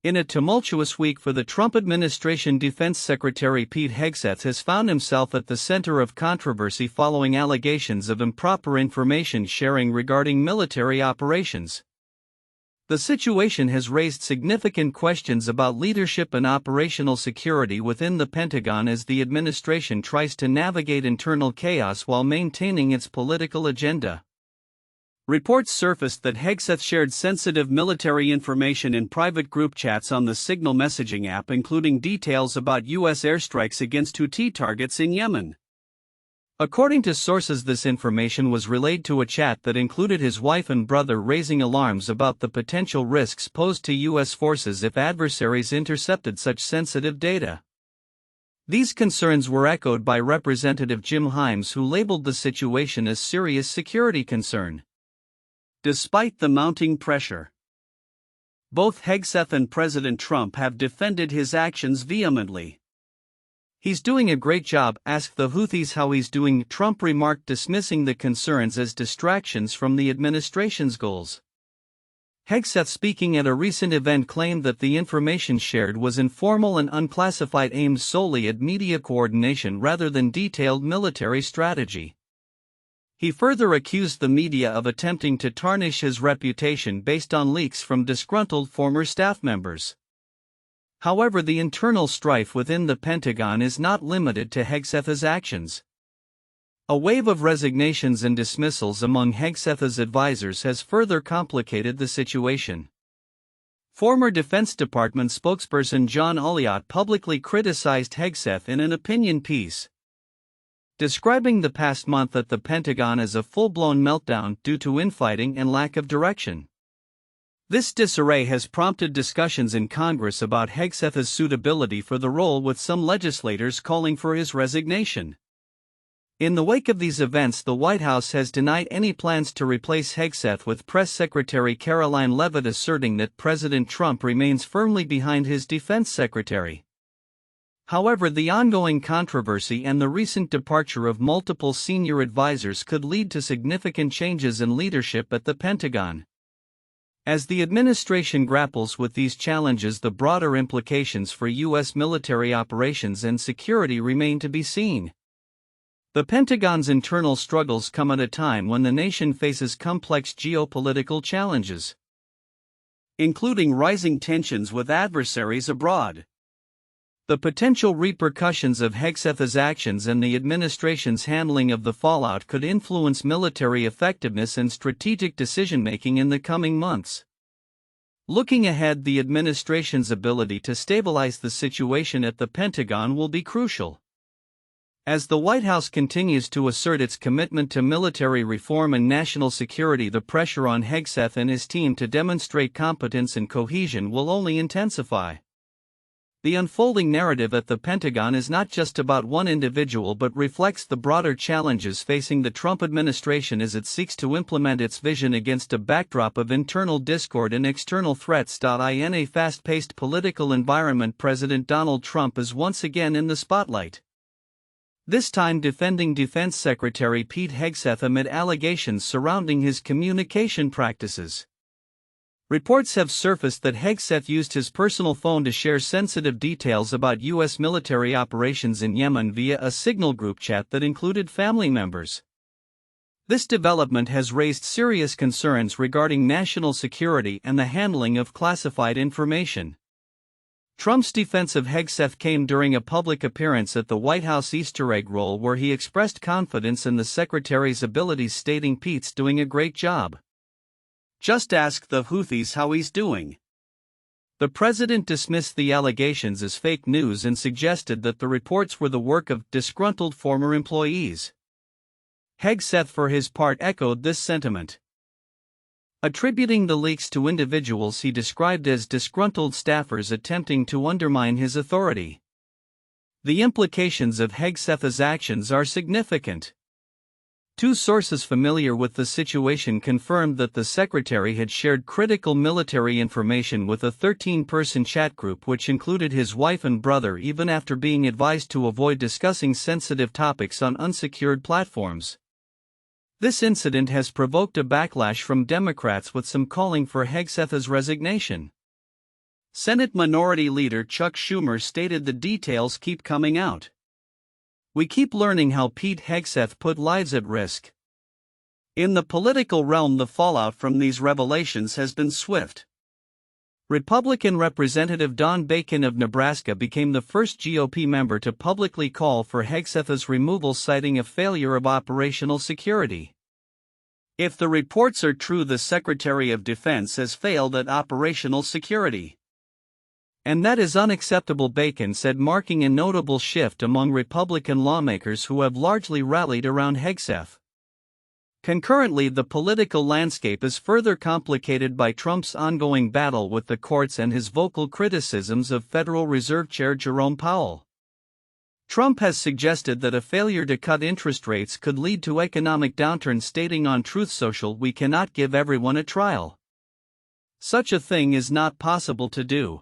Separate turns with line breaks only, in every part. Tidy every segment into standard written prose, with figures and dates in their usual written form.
In a tumultuous week for the Trump administration, Defense Secretary Pete Hegseth has found himself at the center of controversy following allegations of improper information sharing regarding military operations. The situation has raised significant questions about leadership and operational security within the Pentagon as the administration tries to navigate internal chaos while maintaining its political agenda. Reports surfaced that Hegseth shared sensitive military information in private group chats on the Signal messaging app, including details about U.S. airstrikes against Houthi targets in Yemen. According to sources, this information was relayed to a chat that included his wife and brother, raising alarms about the potential risks posed to U.S. forces if adversaries intercepted such sensitive data. These concerns were echoed by Representative Jim Himes, who labeled the situation as serious security concern. Despite the mounting pressure, both Hegseth and President Trump have defended his actions vehemently. "He's doing a great job. Ask the Houthis how he's doing," Trump remarked, dismissing the concerns as distractions from the administration's goals. Hegseth, speaking at a recent event, claimed that the information shared was informal and unclassified, aimed solely at media coordination rather than detailed military strategy. He further accused the media of attempting to tarnish his reputation based on leaks from disgruntled former staff members. However, the internal strife within the Pentagon is not limited to Hegseth's actions. A wave of resignations and dismissals among Hegseth's advisors has further complicated the situation. Former Defense Department spokesperson John Ulliott publicly criticized Hegseth in an opinion piece, describing the past month at the Pentagon as a full-blown meltdown due to infighting and lack of direction. This disarray has prompted discussions in Congress about Hegseth's suitability for the role, with some legislators calling for his resignation. In the wake of these events, the White House has denied any plans to replace Hegseth, with Press Secretary Karoline Leavitt asserting that President Trump remains firmly behind his defense secretary. However, the ongoing controversy and the recent departure of multiple senior advisors could lead to significant changes in leadership at the Pentagon. As the administration grapples with these challenges, the broader implications for U.S. military operations and security remain to be seen. The Pentagon's internal struggles come at a time when the nation faces complex geopolitical challenges, including rising tensions with adversaries abroad. The potential repercussions of Hegseth's actions and the administration's handling of the fallout could influence military effectiveness and strategic decision-making in the coming months. Looking ahead, the administration's ability to stabilize the situation at the Pentagon will be crucial. As the White House continues to assert its commitment to military reform and national security, the pressure on Hegseth and his team to demonstrate competence and cohesion will only intensify. The unfolding narrative at the Pentagon is not just about one individual but reflects the broader challenges facing the Trump administration as it seeks to implement its vision against a backdrop of internal discord and external threats. In a fast-paced political environment, President Donald Trump is once again in the spotlight, this time defending Defense Secretary Pete Hegseth amid allegations surrounding his communication practices. Reports have surfaced that Hegseth used his personal phone to share sensitive details about U.S. military operations in Yemen via a Signal group chat that included family members. This development has raised serious concerns regarding national security and the handling of classified information. Trump's defense of Hegseth came during a public appearance at the White House Easter egg roll, where he expressed confidence in the secretary's abilities, stating, "Pete's doing a great job. Just ask the Houthis how he's doing." The president dismissed the allegations as fake news and suggested that the reports were the work of disgruntled former employees. Hegseth, for his part, echoed this sentiment, attributing the leaks to individuals he described as disgruntled staffers attempting to undermine his authority. The implications of Hegseth's actions are significant. Two sources familiar with the situation confirmed that the secretary had shared critical military information with a 13-person chat group which included his wife and brother, even after being advised to avoid discussing sensitive topics on unsecured platforms. This incident has provoked a backlash from Democrats, with some calling for Hegseth's resignation. Senate Minority Leader Chuck Schumer stated the details keep coming out. We keep learning how Pete Hegseth put lives at risk. In the political realm, the fallout from these revelations has been swift. Republican Representative Don Bacon of Nebraska became the first GOP member to publicly call for Hegseth's removal, citing a failure of operational security. If the reports are true, the Secretary of Defense has failed at operational security. And that is unacceptable, Bacon said, marking a notable shift among Republican lawmakers who have largely rallied around Hegseth. Concurrently, the political landscape is further complicated by Trump's ongoing battle with the courts and his vocal criticisms of Federal Reserve Chair Jerome Powell. Trump has suggested that a failure to cut interest rates could lead to economic downturn, stating on Truth Social, "We cannot give everyone a trial. Such a thing is not possible to do."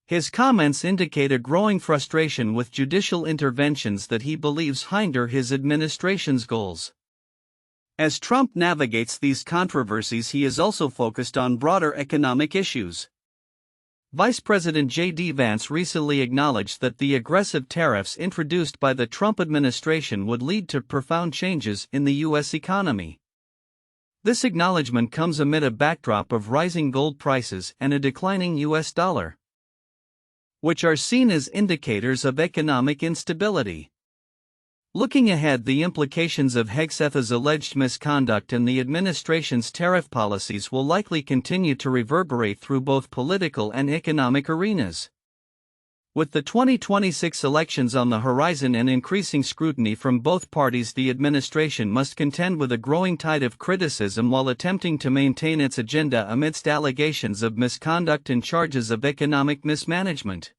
His comments indicate a growing frustration with judicial interventions that he believes hinder his administration's goals. As Trump navigates these controversies, he is also focused on broader economic issues. Vice President J.D. Vance recently acknowledged that the aggressive tariffs introduced by the Trump administration would lead to profound changes in the U.S. economy. This acknowledgement comes amid a backdrop of rising gold prices and a declining U.S. dollar, which are seen as indicators of economic instability. Looking ahead, the implications of Hegseth's alleged misconduct and the administration's tariff policies will likely continue to reverberate through both political and economic arenas. With the 2026 elections on the horizon and increasing scrutiny from both parties, the administration must contend with a growing tide of criticism while attempting to maintain its agenda amidst allegations of misconduct and charges of economic mismanagement.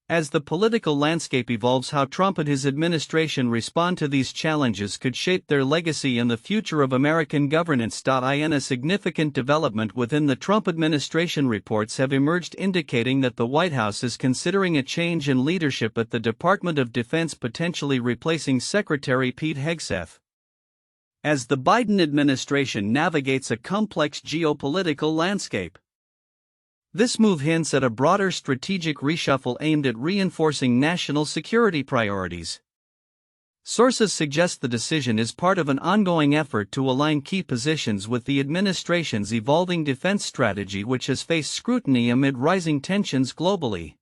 As the political landscape evolves, how Trump and his administration respond to these challenges could shape their legacy and the future of American governance. In a significant development within the Trump administration, reports have emerged indicating that the White House is considering a change in leadership at the Department of Defense, potentially replacing Secretary Pete Hegseth. As the Biden administration navigates a complex geopolitical landscape, this move hints at a broader strategic reshuffle aimed at reinforcing national security priorities. Sources suggest the decision is part of an ongoing effort to align key positions with the administration's evolving defense strategy, which has faced scrutiny amid rising tensions globally.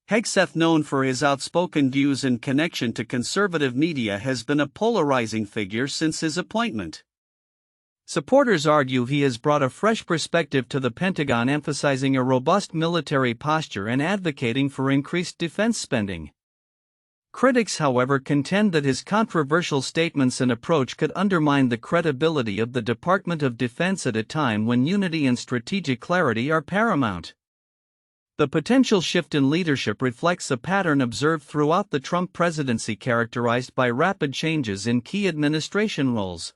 Hegseth, known for his outspoken views in connection to conservative media, has been a polarizing figure since his appointment. Supporters argue he has brought a fresh perspective to the Pentagon, emphasizing a robust military posture and advocating for increased defense spending. Critics, however, contend that his controversial statements and approach could undermine the credibility of the Department of Defense at a time when unity and strategic clarity are paramount. The potential shift in leadership reflects a pattern observed throughout the Trump presidency, characterized by rapid changes in key administration roles.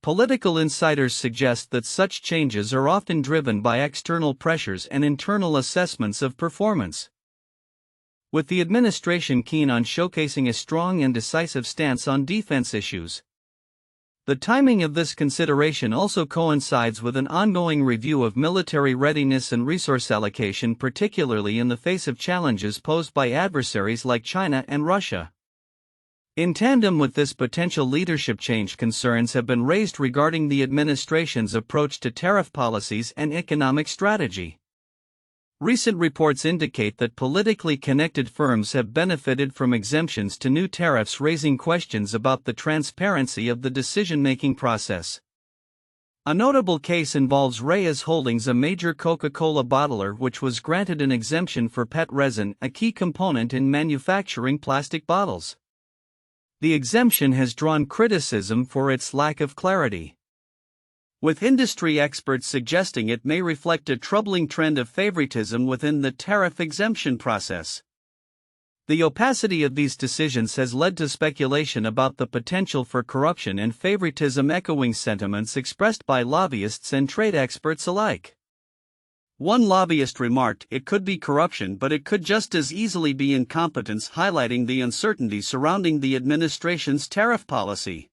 Political insiders suggest that such changes are often driven by external pressures and internal assessments of performance. With the administration keen on showcasing a strong and decisive stance on defense issues, the timing of this consideration also coincides with an ongoing review of military readiness and resource allocation, particularly in the face of challenges posed by adversaries like China and Russia. In tandem with this potential leadership change, concerns have been raised regarding the administration's approach to tariff policies and economic strategy. Recent reports indicate that politically connected firms have benefited from exemptions to new tariffs, raising questions about the transparency of the decision-making process. A notable case involves Reyes Holdings, a major Coca-Cola bottler, which was granted an exemption for PET resin, a key component in manufacturing plastic bottles. The exemption has drawn criticism for its lack of clarity, with industry experts suggesting it may reflect a troubling trend of favoritism within the tariff exemption process. The opacity of these decisions has led to speculation about the potential for corruption and favoritism, echoing sentiments expressed by lobbyists and trade experts alike. One lobbyist remarked, "It could be corruption, but it could just as easily be incompetence," highlighting the uncertainty surrounding the administration's tariff policy.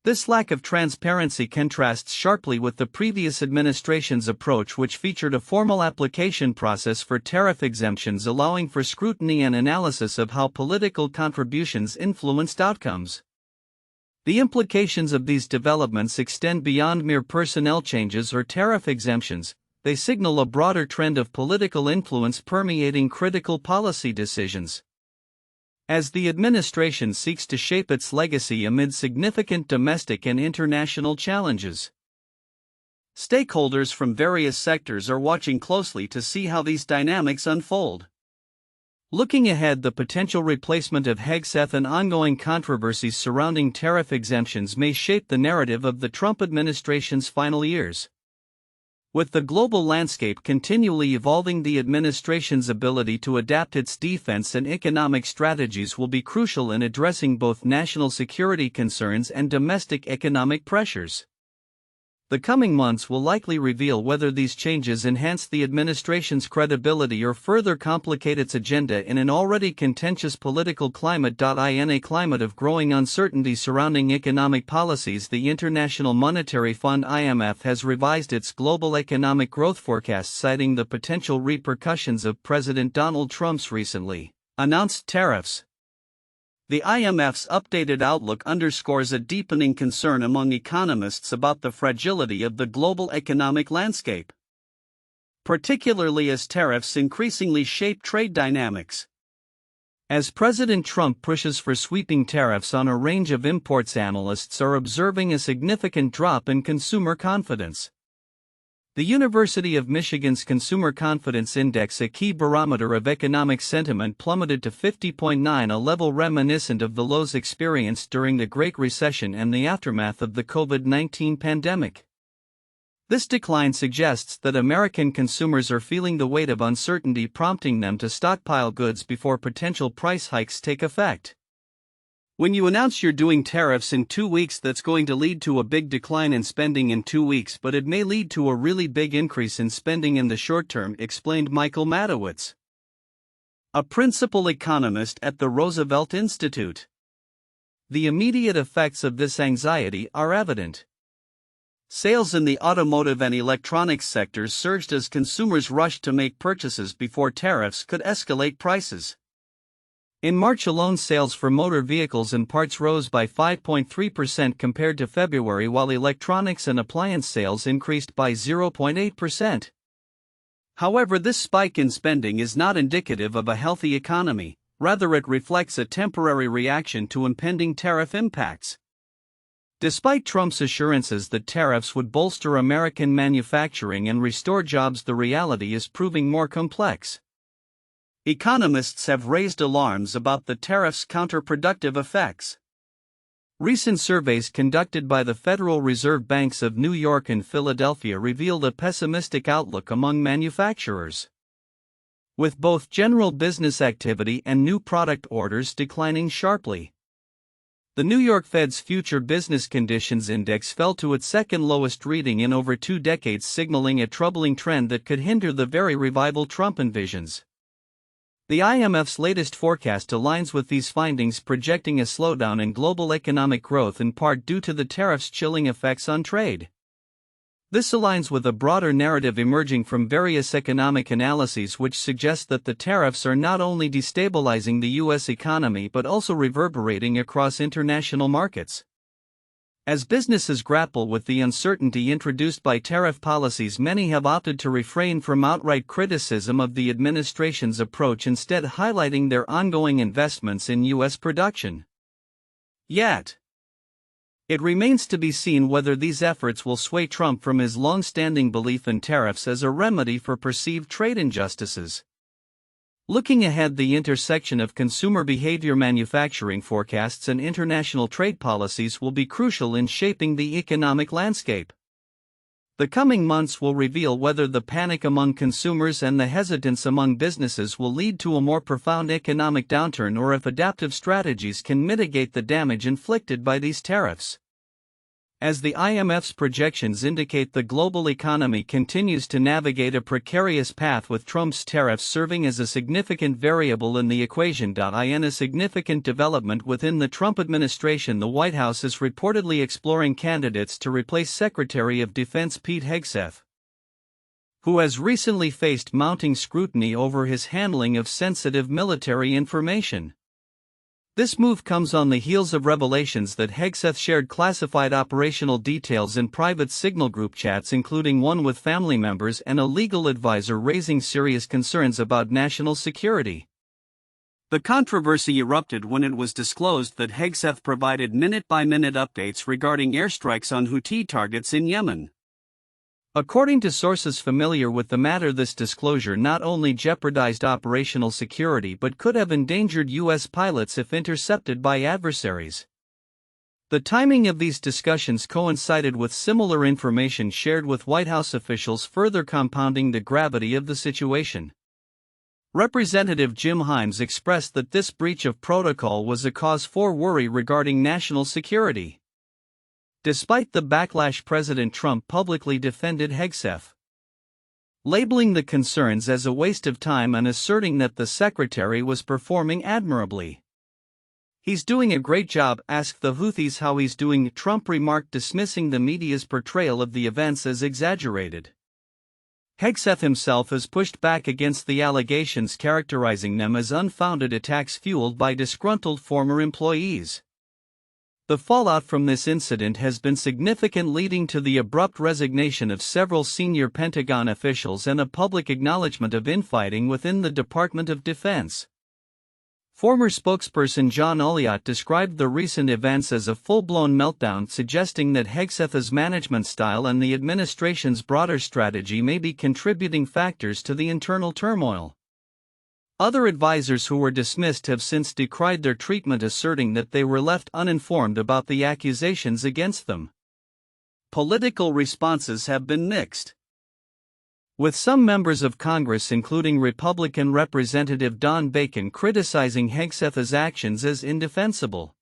This lack of transparency contrasts sharply with the previous administration's approach, which featured a formal application process for tariff exemptions allowing for scrutiny and analysis of how political contributions influenced outcomes. The implications of these developments extend beyond mere personnel changes or tariff exemptions. They signal a broader trend of political influence permeating critical policy decisions. As the administration seeks to shape its legacy amid significant domestic and international challenges, stakeholders from various sectors are watching closely to see how these dynamics unfold. Looking ahead, the potential replacement of Hegseth and ongoing controversies surrounding tariff exemptions may shape the narrative of the Trump administration's final years. With the global landscape continually evolving, the administration's ability to adapt its defense and economic strategies will be crucial in addressing both national security concerns and domestic economic pressures. The coming months will likely reveal whether these changes enhance the administration's credibility or further complicate its agenda in an already contentious political climate. In a climate of growing uncertainty surrounding economic policies, the International Monetary Fund (IMF) has revised its global economic growth forecast, citing the potential repercussions of President Donald Trump's recently announced tariffs. The IMF's updated outlook underscores a deepening concern among economists about the fragility of the global economic landscape, particularly as tariffs increasingly shape trade dynamics. As President Trump pushes for sweeping tariffs on a range of imports, analysts are observing a significant drop in consumer confidence. The University of Michigan's Consumer Confidence Index, a key barometer of economic sentiment, plummeted to 50.9, a level reminiscent of the lows experienced during the Great Recession and the aftermath of the COVID-19 pandemic. This decline suggests that American consumers are feeling the weight of uncertainty, prompting them to stockpile goods before potential price hikes take effect. When you announce you're doing tariffs in 2 weeks, that's going to lead to a big decline in spending in 2 weeks, but it may lead to a really big increase in spending in the short term, explained Michael Matowitz, a principal economist at the Roosevelt Institute. The immediate effects of this anxiety are evident. Sales in the automotive and electronics sectors surged as consumers rushed to make purchases before tariffs could escalate prices. In March alone, sales for motor vehicles and parts rose by 5.3% compared to February, while electronics and appliance sales increased by 0.8%. However, this spike in spending is not indicative of a healthy economy, rather it reflects a temporary reaction to impending tariff impacts. Despite Trump's assurances that tariffs would bolster American manufacturing and restore jobs, the reality is proving more complex. Economists have raised alarms about the tariffs' counterproductive effects. Recent surveys conducted by the Federal Reserve Banks of New York and Philadelphia revealed a pessimistic outlook among manufacturers, with both general business activity and new product orders declining sharply. The New York Fed's Future Business Conditions Index fell to its second lowest reading in over 2 decades, signaling a troubling trend that could hinder the very revival Trump envisions. The IMF's latest forecast aligns with these findings, projecting a slowdown in global economic growth in part due to the tariffs' chilling effects on trade. This aligns with a broader narrative emerging from various economic analyses, which suggest that the tariffs are not only destabilizing the U.S. economy but also reverberating across international markets. As businesses grapple with the uncertainty introduced by tariff policies, many have opted to refrain from outright criticism of the administration's approach, instead highlighting their ongoing investments in U.S. production. Yet, it remains to be seen whether these efforts will sway Trump from his long-standing belief in tariffs as a remedy for perceived trade injustices. Looking ahead, the intersection of consumer behavior, manufacturing forecasts, and international trade policies will be crucial in shaping the economic landscape. The coming months will reveal whether the panic among consumers and the hesitance among businesses will lead to a more profound economic downturn, or if adaptive strategies can mitigate the damage inflicted by these tariffs. As the IMF's projections indicate, the global economy continues to navigate a precarious path, with Trump's tariffs serving as a significant variable in the equation. In a significant development within the Trump administration, the White House is reportedly exploring candidates to replace Secretary of Defense Pete Hegseth, who has recently faced mounting scrutiny over his handling of sensitive military information. This move comes on the heels of revelations that Hegseth shared classified operational details in private signal group chats, including one with family members and a legal advisor, raising serious concerns about national security. The controversy erupted when it was disclosed that Hegseth provided minute-by-minute updates regarding airstrikes on Houthi targets in Yemen. According to sources familiar with the matter, this disclosure not only jeopardized operational security but could have endangered U.S. pilots if intercepted by adversaries. The timing of these discussions coincided with similar information shared with White House officials, further compounding the gravity of the situation. Representative Jim Himes expressed that this breach of protocol was a cause for worry regarding national security. Despite the backlash, President Trump publicly defended Hegseth, labeling the concerns as a waste of time and asserting that the secretary was performing admirably. "He's doing a great job. Ask the Houthis how he's doing," Trump remarked, dismissing the media's portrayal of the events as exaggerated. Hegseth himself has pushed back against the allegations, characterizing them as unfounded attacks fueled by disgruntled former employees. The fallout from this incident has been significant, leading to the abrupt resignation of several senior Pentagon officials and a public acknowledgement of infighting within the Department of Defense. Former spokesperson John Olliott described the recent events as a full-blown meltdown, suggesting that Hegseth's management style and the administration's broader strategy may be contributing factors to the internal turmoil. Other advisors who were dismissed have since decried their treatment, asserting that they were left uninformed about the accusations against them. Political responses have been mixed, with some members of Congress, including Republican Representative Don Bacon, criticizing Hegseth's actions as indefensible.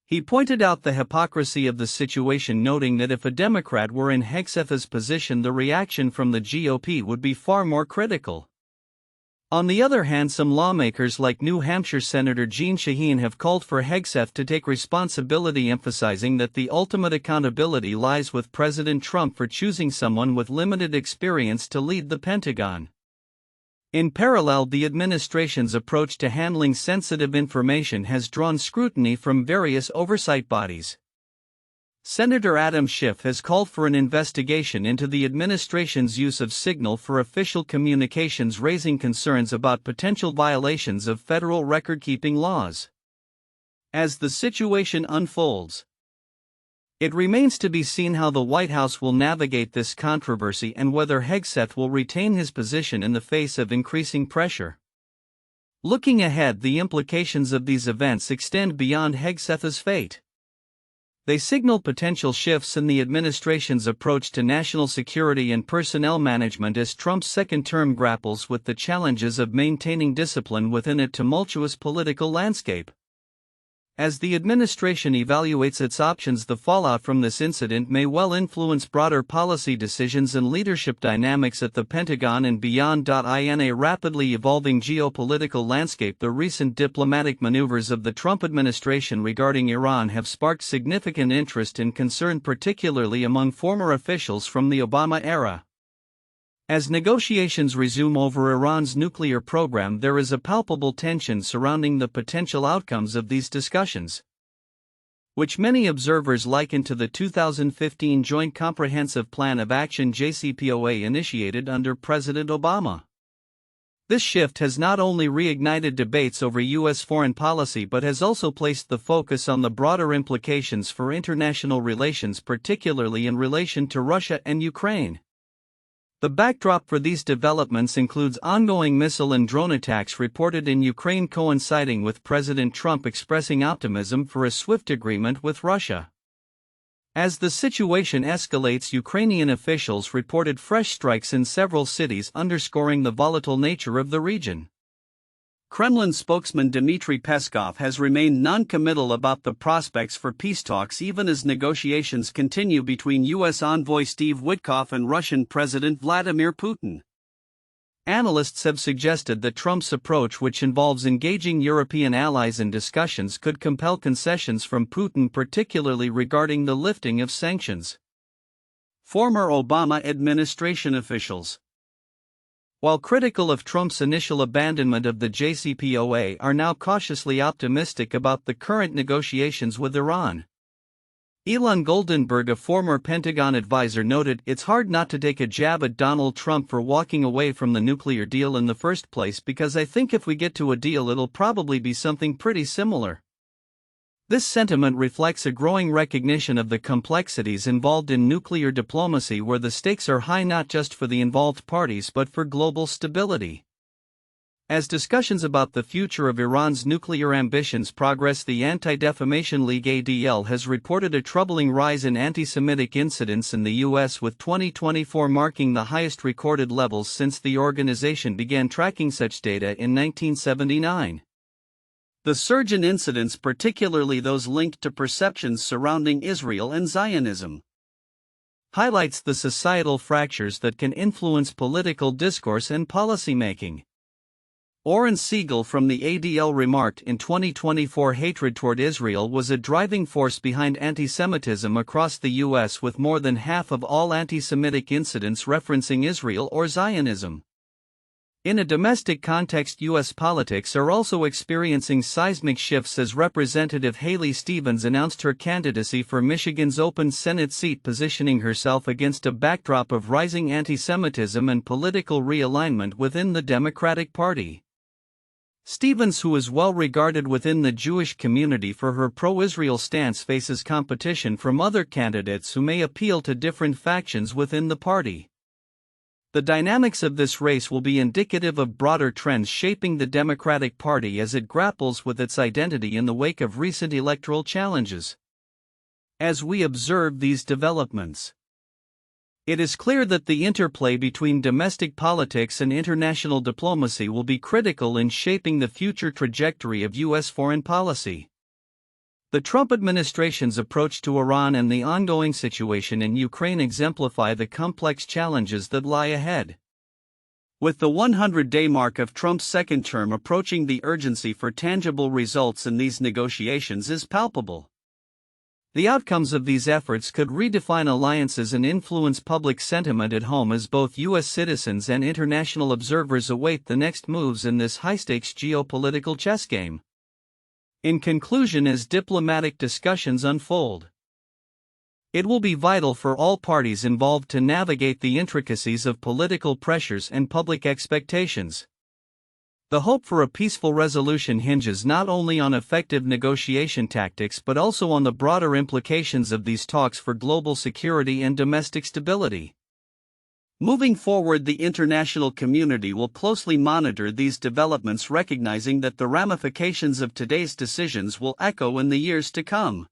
He pointed out the hypocrisy of the situation, noting that if a Democrat were in Hegseth's position, the reaction from the GOP would be far more critical. On the other hand, some lawmakers like New Hampshire Senator Jeanne Shaheen have called for Hegseth to take responsibility, emphasizing that the ultimate accountability lies with President Trump for choosing someone with limited experience to lead the Pentagon. In parallel, the administration's approach to handling sensitive information has drawn scrutiny from various oversight bodies. Senator Adam Schiff has called for an investigation into the administration's use of Signal for official communications, raising concerns about potential violations of federal record-keeping laws. As the situation unfolds, it remains to be seen how the White House will navigate this controversy and whether Hegseth will retain his position in the face of increasing pressure. Looking ahead, the implications of these events extend beyond Hegseth's fate. They signal potential shifts in the administration's approach to national security and personnel management as Trump's second term grapples with the challenges of maintaining discipline within a tumultuous political landscape. As the administration evaluates its options, the fallout from this incident may well influence broader policy decisions and leadership dynamics at the Pentagon and beyond. In a rapidly evolving geopolitical landscape, the recent diplomatic maneuvers of the Trump administration regarding Iran have sparked significant interest and concern, particularly among former officials from the Obama era. As negotiations resume over Iran's nuclear program, there is a palpable tension surrounding the potential outcomes of these discussions, which many observers liken to the 2015 Joint Comprehensive Plan of Action (JCPOA) initiated under President Obama. This shift has not only reignited debates over U.S. foreign policy but has also placed the focus on the broader implications for international relations, particularly in relation to Russia and Ukraine. The backdrop for these developments includes ongoing missile and drone attacks reported in Ukraine, coinciding with President Trump expressing optimism for a swift agreement with Russia. As the situation escalates, Ukrainian officials reported fresh strikes in several cities, underscoring the volatile nature of the region.
Kremlin spokesman Dmitry Peskov has remained non-committal about the prospects for peace talks even as negotiations continue between U.S. envoy Steve Witkoff and Russian President Vladimir Putin. Analysts have suggested that Trump's approach, which involves engaging European allies in discussions, could compel concessions from Putin, particularly regarding the lifting of sanctions. Former Obama administration officials, while critical of Trump's initial abandonment of the JCPOA, are now cautiously optimistic about the current negotiations with Iran. Elon Goldenberg, a former Pentagon advisor, noted, "It's hard not to take a jab at Donald Trump for walking away from the nuclear deal in the first place, because I think if we get to a deal it'll probably be something pretty similar." This sentiment reflects a growing recognition of the complexities involved in nuclear diplomacy, where the stakes are high not just for the involved parties but for global stability. As discussions about the future of Iran's nuclear ambitions progress, the Anti-Defamation League (ADL) has reported a troubling rise in anti-Semitic incidents in the U.S., with 2024 marking the highest recorded levels since the organization began tracking such data in 1979. The surge in incidents, particularly those linked to perceptions surrounding Israel and Zionism, highlights the societal fractures that can influence political discourse and policymaking. Oren Siegel from the ADL remarked, "In 2024, hatred toward Israel was a driving force behind anti-Semitism across the U.S., with more than half of all anti-Semitic incidents referencing Israel or Zionism." In a domestic context, U.S. politics are also experiencing seismic shifts as Representative Haley Stevens announced her candidacy for Michigan's open Senate seat, positioning herself against a backdrop of rising anti-Semitism and political realignment within the Democratic Party. Stevens, who is well regarded within the Jewish community for her pro-Israel stance, faces competition from other candidates who may appeal to different factions within the party. The dynamics of this race will be indicative of broader trends shaping the Democratic Party as it grapples with its identity in the wake of recent electoral challenges. As we observe these developments, it is clear that the interplay between domestic politics and international diplomacy will be critical in shaping the future trajectory of U.S. foreign policy. The Trump administration's approach to Iran and the ongoing situation in Ukraine exemplify the complex challenges that lie ahead. With the 100-day mark of Trump's second term approaching, the urgency for tangible results in these negotiations is palpable. The outcomes of these efforts could redefine alliances and influence public sentiment at home, as both U.S. citizens and international observers await the next moves in this high-stakes geopolitical chess game. In conclusion, as diplomatic discussions unfold, it will be vital for all parties involved to navigate the intricacies of political pressures and public expectations. The hope for a peaceful resolution hinges not only on effective negotiation tactics but also on the broader implications of these talks for global security and domestic stability. Moving forward, the international community will closely monitor these developments, recognizing that the ramifications of today's decisions will echo in the years to come.